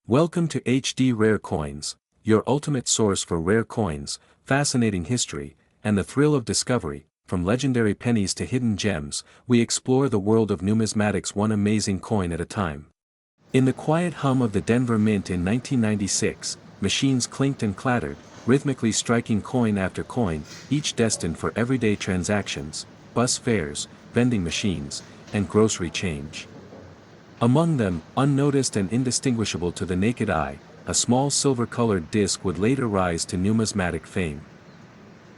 Welcome to HD Rare Coins, your ultimate source for rare coins, fascinating history, and the thrill of discovery. From legendary pennies to hidden gems, we explore the world of numismatics one amazing coin at a time. In the quiet hum of the Denver Mint in 1996, machines clinked and clattered, rhythmically striking coin after coin, each destined for everyday transactions, bus fares, vending machines, and grocery change. Among them, unnoticed and indistinguishable to the naked eye, a small silver-colored disc would later rise to numismatic fame.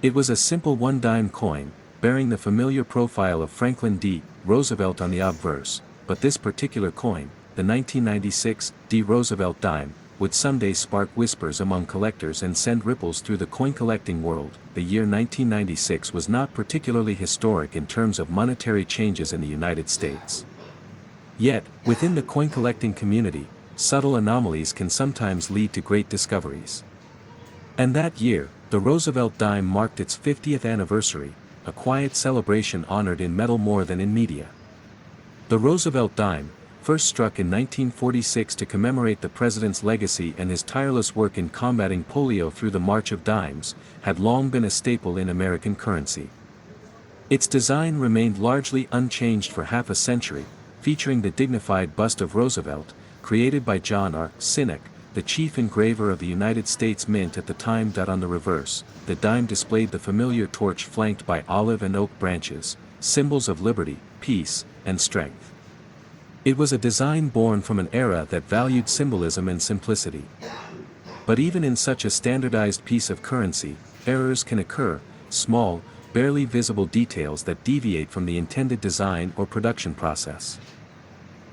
It was a simple one-dime coin, bearing the familiar profile of Franklin D. Roosevelt on the obverse, but this particular coin, the 1996 D. Roosevelt dime, would someday spark whispers among collectors and send ripples through the coin-collecting world. The year 1996 was not particularly historic in terms of monetary changes in the United States. Yet, within the coin-collecting community, subtle anomalies can sometimes lead to great discoveries. And that year, the Roosevelt dime marked its 50th anniversary, a quiet celebration honored in metal more than in media. The Roosevelt dime, first struck in 1946 to commemorate the president's legacy and his tireless work in combating polio through the March of Dimes, had long been a staple in American currency. Its design remained largely unchanged for half a century, featuring the dignified bust of Roosevelt, created by John R. Sinek, the chief engraver of the United States Mint at the time. On the reverse, the dime displayed the familiar torch flanked by olive and oak branches, symbols of liberty, peace, and strength. It was a design born from an era that valued symbolism and simplicity. But even in such a standardized piece of currency, errors can occur, small, barely visible details that deviate from the intended design or production process.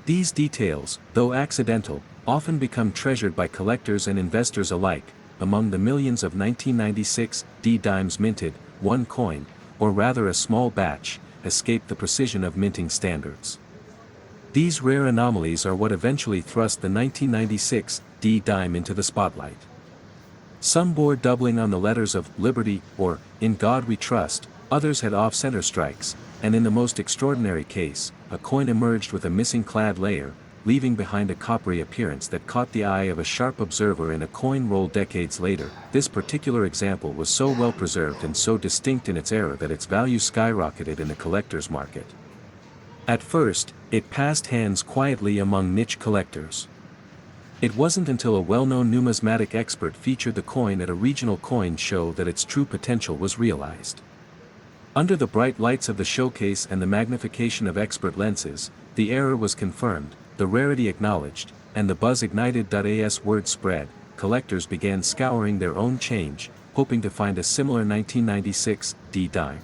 These details, though accidental, often become treasured by collectors and investors alike. Among the millions of 1996 D dimes minted, one coin, or rather a small batch, escaped the precision of minting standards. These rare anomalies are what eventually thrust the 1996 D dime into the spotlight. Some bore doubling on the letters of Liberty or In God We Trust, others had off-center strikes, and in the most extraordinary case, a coin emerged with a missing clad layer, leaving behind a coppery appearance that caught the eye of a sharp observer in a coin roll decades later. This particular example was so well preserved and so distinct in its era that its value skyrocketed in the collector's market. At first, it passed hands quietly among niche collectors. It wasn't until a well-known numismatic expert featured the coin at a regional coin show that its true potential was realized. Under the bright lights of the showcase and the magnification of expert lenses, the error was confirmed, the rarity acknowledged, and the buzz ignited. As word spread, collectors began scouring their own change, hoping to find a similar 1996 D dime.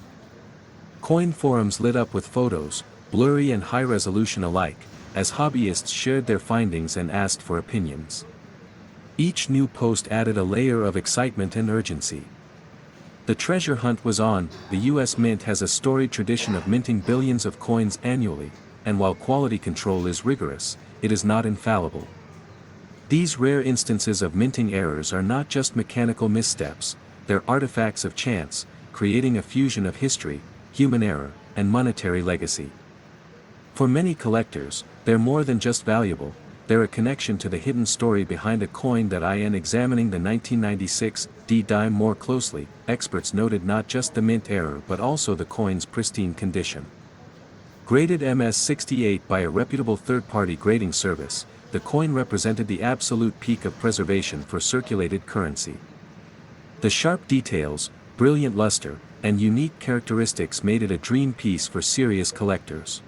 Coin forums lit up with photos, blurry and high-resolution alike, as hobbyists shared their findings and asked for opinions. Each new post added a layer of excitement and urgency. The treasure hunt was on. The U.S. Mint has a storied tradition of minting billions of coins annually, and while quality control is rigorous, it is not infallible. These rare instances of minting errors are not just mechanical missteps, they're artifacts of chance, creating a fusion of history, human error, and monetary legacy. For many collectors, they're more than just valuable, they're a connection to the hidden story behind a coin. In examining the 1996 D dime more closely, experts noted not just the mint error but also the coin's pristine condition. Graded MS-68 by a reputable third-party grading service, the coin represented the absolute peak of preservation for circulated currency. The sharp details, brilliant luster, and unique characteristics made it a dream piece for serious collectors.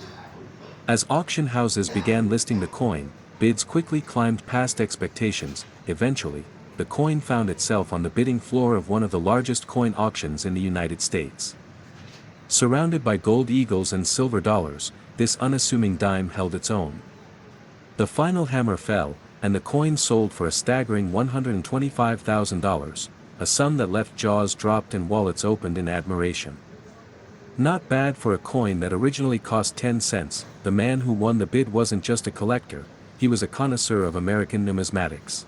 As auction houses began listing the coin, bids quickly climbed past expectations. Eventually, the coin found itself on the bidding floor of one of the largest coin auctions in the United States. Surrounded by gold eagles and silver dollars, this unassuming dime held its own. The final hammer fell, and the coin sold for a staggering $125,000, a sum that left jaws dropped and wallets opened in admiration. Not bad for a coin that originally cost 10 cents, the man who won the bid wasn't just a collector, he was a connoisseur of American numismatics.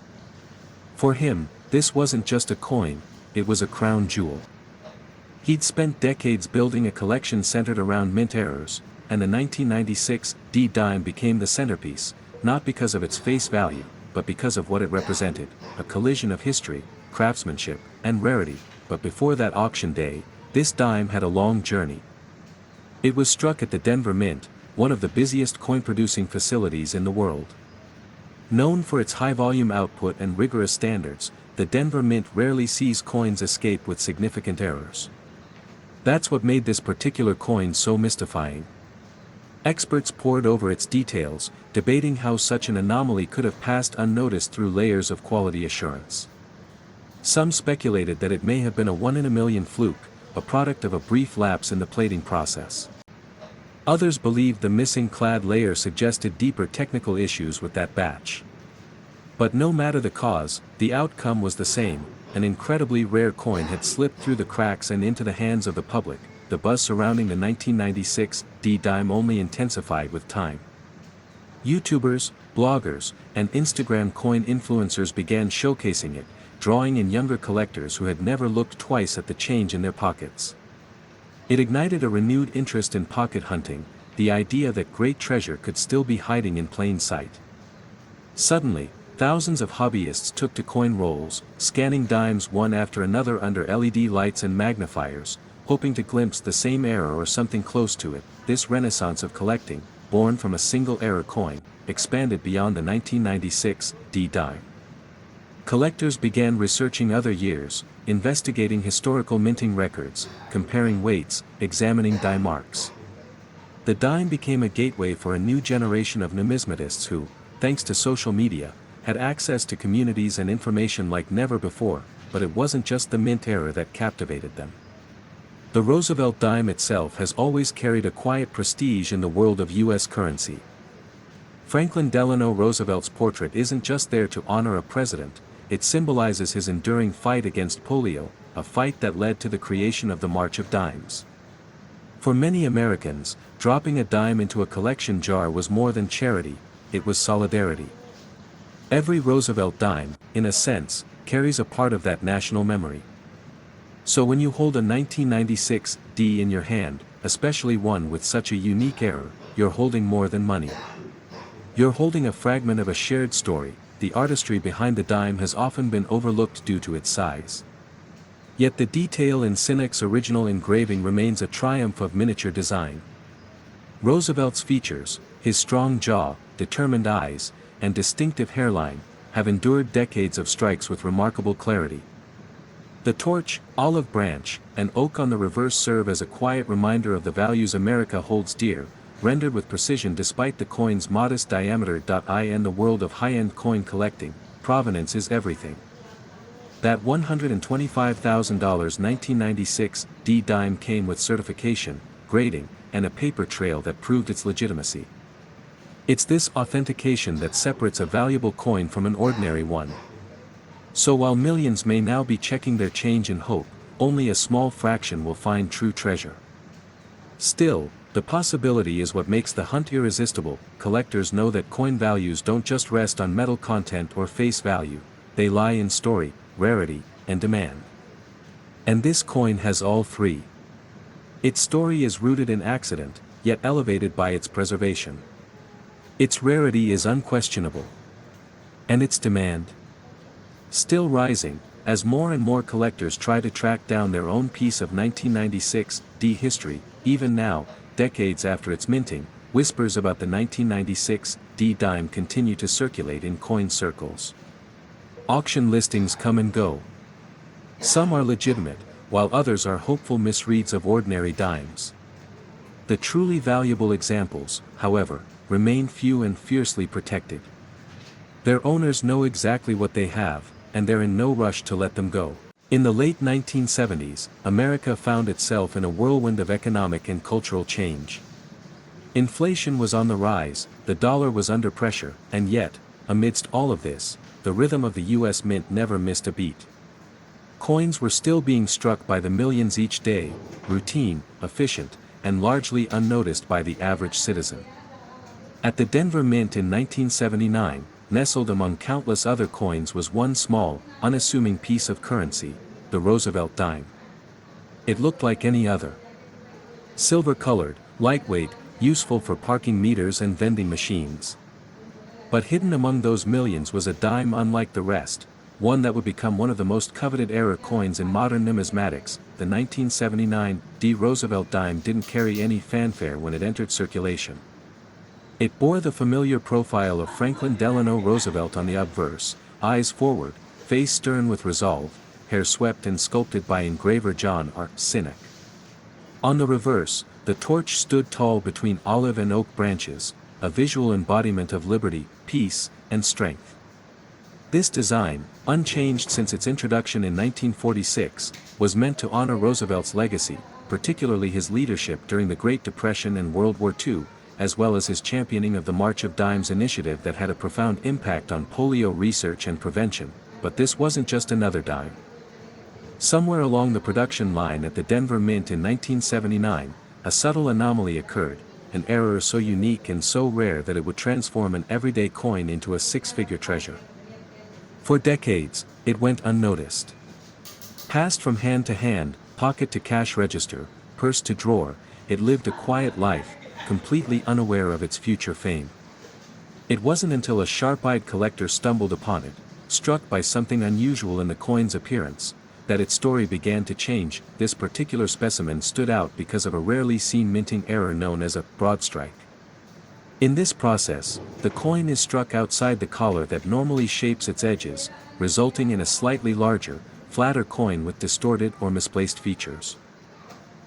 For him, this wasn't just a coin, it was a crown jewel. He'd spent decades building a collection centered around mint errors, and the 1996 D dime became the centerpiece, not because of its face value, but because of what it represented, a collision of history, craftsmanship, and rarity. But before that auction day, this dime had a long journey. It was struck at the Denver Mint, one of the busiest coin-producing facilities in the world. Known for its high-volume output and rigorous standards, the Denver Mint rarely sees coins escape with significant errors. That's what made this particular coin so mystifying. Experts pored over its details, debating how such an anomaly could have passed unnoticed through layers of quality assurance. Some speculated that it may have been a one-in-a-million fluke, a product of a brief lapse in the plating process. Others believed the missing clad layer suggested deeper technical issues with that batch. But no matter the cause, the outcome was the same: an incredibly rare coin had slipped through the cracks and into the hands of the public. The buzz surrounding the 1996 dime only intensified with time. YouTubers, bloggers, and Instagram coin influencers began showcasing it, drawing in younger collectors who had never looked twice at the change in their pockets. It ignited a renewed interest in pocket hunting, the idea that great treasure could still be hiding in plain sight. Suddenly, thousands of hobbyists took to coin rolls, scanning dimes one after another under LED lights and magnifiers, hoping to glimpse the same error or something close to it. This renaissance of collecting, born from a single error coin, expanded beyond the 1996 dime. Collectors began researching other years, investigating historical minting records, comparing weights, examining die marks. The dime became a gateway for a new generation of numismatists who, thanks to social media, had access to communities and information like never before. But it wasn't just the mint era that captivated them. The Roosevelt dime itself has always carried a quiet prestige in the world of U.S. currency. Franklin Delano Roosevelt's portrait isn't just there to honor a president, it symbolizes his enduring fight against polio, a fight that led to the creation of the March of Dimes. For many Americans, dropping a dime into a collection jar was more than charity, it was solidarity. Every Roosevelt dime, in a sense, carries a part of that national memory. So when you hold a 1996 D in your hand, especially one with such a unique error, you're holding more than money. You're holding a fragment of a shared story. The artistry behind the dime has often been overlooked due to its size. Yet the detail in Sinek's original engraving remains a triumph of miniature design. Roosevelt's features, his strong jaw, determined eyes, and distinctive hairline, have endured decades of strikes with remarkable clarity. The torch, olive branch, and oak on the reverse serve as a quiet reminder of the values America holds dear, rendered with precision despite the coin's modest diameter. In the world of high-end coin collecting, provenance is everything. That $125,000 1996 dime came with certification, grading, and a paper trail that proved its legitimacy. It's this authentication that separates a valuable coin from an ordinary one. So while millions may now be checking their change in hope, only a small fraction will find true treasure. Still, the possibility is what makes the hunt irresistible. Collectors know that coin values don't just rest on metal content or face value, they lie in story, rarity, and demand. And this coin has all three. Its story is rooted in accident, yet elevated by its preservation. Its rarity is unquestionable. And its demand? Still rising, as more and more collectors try to track down their own piece of 1996 history. Even now, decades after its minting, whispers about the 1996 dime continue to circulate in coin circles. Auction listings come and go. Some are legitimate, while others are hopeful misreads of ordinary dimes. The truly valuable examples, however, remain few and fiercely protected. Their owners know exactly what they have, and they're in no rush to let them go. In the late 1970s, America found itself in a whirlwind of economic and cultural change. Inflation was on the rise, the dollar was under pressure, and yet, amidst all of this, the rhythm of the U.S. Mint never missed a beat. Coins were still being struck by the millions each day, routine, efficient, and largely unnoticed by the average citizen. At the Denver Mint in 1979, nestled among countless other coins was one small, unassuming piece of currency, the Roosevelt dime. It looked like any other. Silver-colored, lightweight, useful for parking meters and vending machines. But hidden among those millions was a dime unlike the rest, one that would become one of the most coveted era coins in modern numismatics. The 1979 Roosevelt dime didn't carry any fanfare when it entered circulation. It bore the familiar profile of Franklin Delano Roosevelt on the obverse, eyes forward, face stern with resolve, hair swept and sculpted by engraver John R. Sinek. On the reverse, the torch stood tall between olive and oak branches, a visual embodiment of liberty, peace, and strength. This design, unchanged since its introduction in 1946, was meant to honor Roosevelt's legacy, particularly his leadership during the Great Depression and World War II, as well as his championing of the March of Dimes initiative that had a profound impact on polio research and prevention. But this wasn't just another dime. Somewhere along the production line at the Denver Mint in 1979, a subtle anomaly occurred, an error so unique and so rare that it would transform an everyday coin into a six-figure treasure. For decades, it went unnoticed. Passed from hand to hand, pocket to cash register, purse to drawer, it lived a quiet life, completely unaware of its future fame. It wasn't until a sharp-eyed collector stumbled upon it, struck by something unusual in the coin's appearance, that its story began to change. This particular specimen stood out because of a rarely seen minting error known as a broad strike. In this process, the coin is struck outside the collar that normally shapes its edges, resulting in a slightly larger, flatter coin with distorted or misplaced features.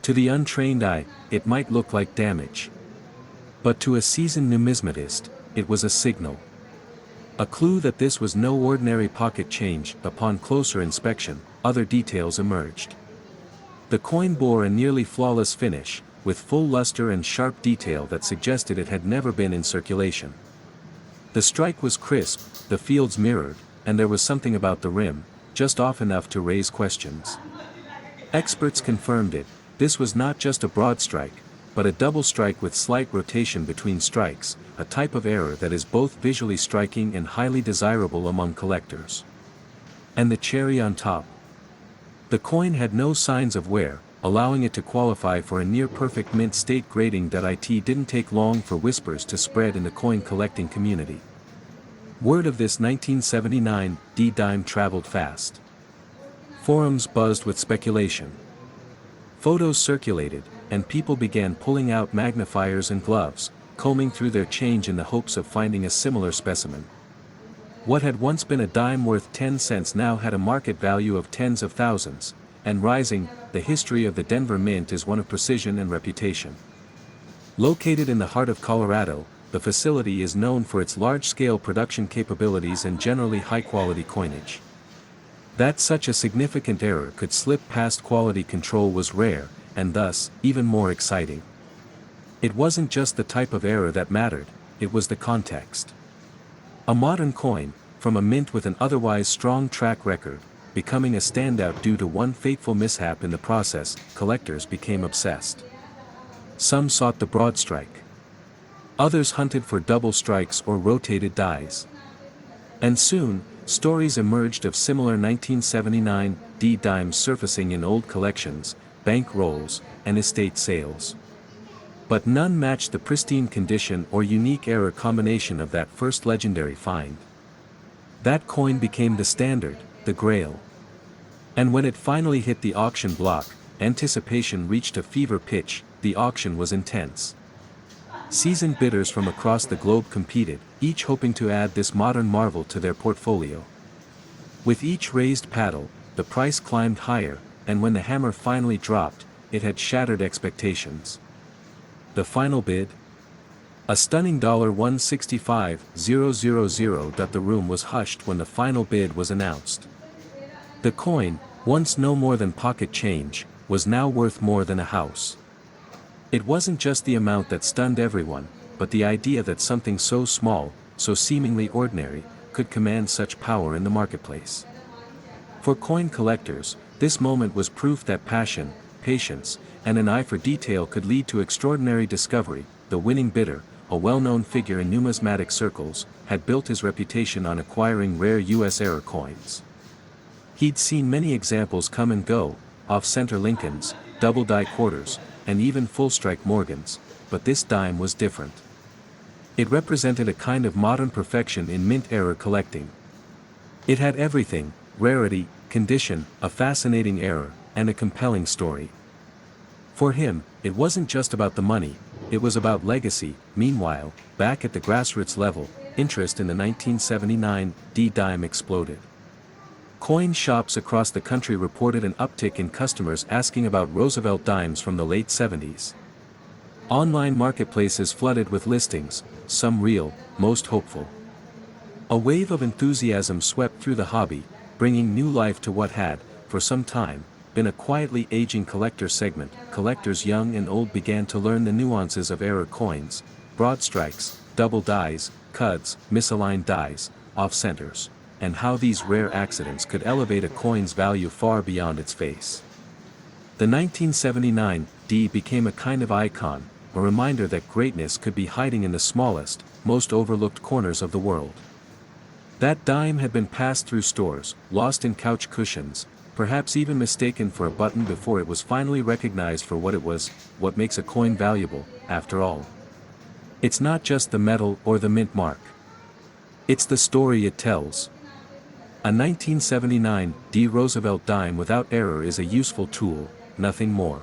To the untrained eye, it might look like damage. But to a seasoned numismatist, it was a signal. A clue that this was no ordinary pocket change. Upon closer inspection, other details emerged. The coin bore a nearly flawless finish, with full luster and sharp detail that suggested it had never been in circulation. The strike was crisp, the fields mirrored, and there was something about the rim, just off enough to raise questions. Experts confirmed it. This was not just a broad strike, but a double strike with slight rotation between strikes, a type of error that is both visually striking and highly desirable among collectors. And the cherry on top. The coin had no signs of wear, allowing it to qualify for a near-perfect mint state grading. It didn't take long for whispers to spread in the coin collecting community. Word of this 1979 dime traveled fast. Forums buzzed with speculation. Photos circulated, and people began pulling out magnifiers and gloves, combing through their change in the hopes of finding a similar specimen. What had once been a dime worth 10 cents now had a market value of tens of thousands, and rising. The history of the Denver Mint is one of precision and reputation. Located in the heart of Colorado, the facility is known for its large-scale production capabilities and generally high-quality coinage. That such a significant error could slip past quality control was rare, and thus, even more exciting. It wasn't just the type of error that mattered, it was the context. A modern coin, from a mint with an otherwise strong track record, becoming a standout due to one fateful mishap in the process, collectors became obsessed. Some sought the broad strike. Others hunted for double strikes or rotated dies. And soon, stories emerged of similar 1979 dimes surfacing in old collections, bank rolls, and estate sales. But none matched the pristine condition or unique error combination of that first legendary find. That coin became the standard, the grail. And when it finally hit the auction block, anticipation reached a fever pitch. The auction was intense. Seasoned bidders from across the globe competed, each hoping to add this modern marvel to their portfolio. With each raised paddle, the price climbed higher, and when the hammer finally dropped, it had shattered expectations. The final bid? A stunning $165,000. The room was hushed when the final bid was announced. The coin, once no more than pocket change, was now worth more than a house. It wasn't just the amount that stunned everyone, but the idea that something so small, so seemingly ordinary, could command such power in the marketplace. For coin collectors, this moment was proof that passion, patience, and an eye for detail could lead to extraordinary discovery. The winning bidder, a well-known figure in numismatic circles, had built his reputation on acquiring rare U.S. error coins. He'd seen many examples come and go, off-center Lincolns, double-die quarters, and even full-strike Morgans, but this dime was different. It represented a kind of modern perfection in mint-era collecting. It had everything: rarity, condition, a fascinating era, and a compelling story. For him, it wasn't just about the money, it was about legacy. Meanwhile, back at the grassroots level, interest in the 1979 D-dime exploded. Coin shops across the country reported an uptick in customers asking about Roosevelt dimes from the late 70s. Online marketplaces flooded with listings, some real, most hopeful. A wave of enthusiasm swept through the hobby, bringing new life to what had, for some time, been a quietly aging collector segment. Collectors young and old began to learn the nuances of error coins: broad strikes, double dies, cuds, misaligned dies, off-centers, and how these rare accidents could elevate a coin's value far beyond its face. The 1979 D became a kind of icon, a reminder that greatness could be hiding in the smallest, most overlooked corners of the world. That dime had been passed through stores, lost in couch cushions, perhaps even mistaken for a button before it was finally recognized for what it was. What makes a coin valuable, after all? It's not just the metal or the mint mark. It's the story it tells. A 1979 D Roosevelt dime without error is a useful tool, nothing more.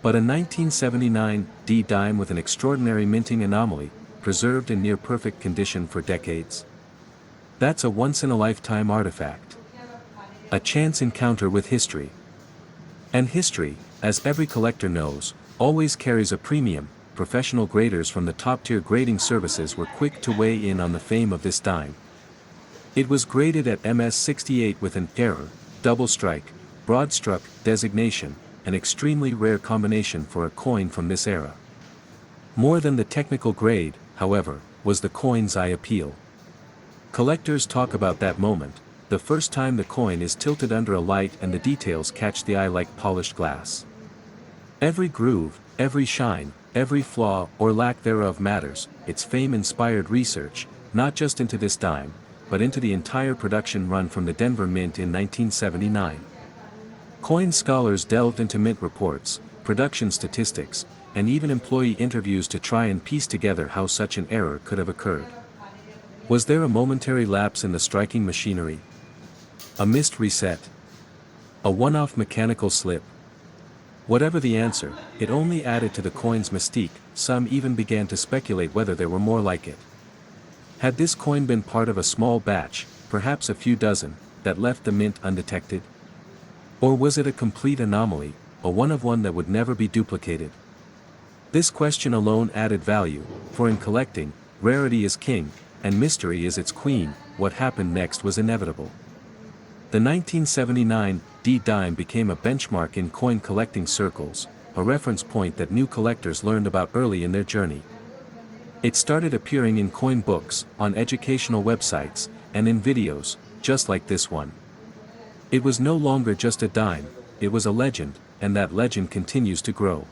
But a 1979 D dime with an extraordinary minting anomaly, preserved in near-perfect condition for decades? That's a once-in-a-lifetime artifact. A chance encounter with history. And history, as every collector knows, always carries a premium. Professional graders from the top-tier grading services were quick to weigh in on the fame of this dime. It was graded at MS-68 with an error, double strike, broad struck designation, an extremely rare combination for a coin from this era. More than the technical grade, however, was the coin's eye appeal. Collectors talk about that moment, the first time the coin is tilted under a light and the details catch the eye like polished glass. Every groove, every shine, every flaw or lack thereof matters. Its fame inspired research, not just into this dime, but into the entire production run from the Denver Mint in 1979. Coin scholars delved into mint reports, production statistics, and even employee interviews to try and piece together how such an error could have occurred. Was there a momentary lapse in the striking machinery? A missed reset? A one-off mechanical slip? Whatever the answer, it only added to the coin's mystique. Some even began to speculate whether there were more like it. Had this coin been part of a small batch, perhaps a few dozen, that left the mint undetected? Or was it a complete anomaly, a one-of-one that would never be duplicated? This question alone added value, for in collecting, rarity is king, and mystery is its queen. What happened next was inevitable. The 1979 D dime became a benchmark in coin collecting circles, a reference point that new collectors learned about early in their journey. It started appearing in coin books, on educational websites, and in videos, just like this one. It was no longer just a dime, it was a legend, and that legend continues to grow.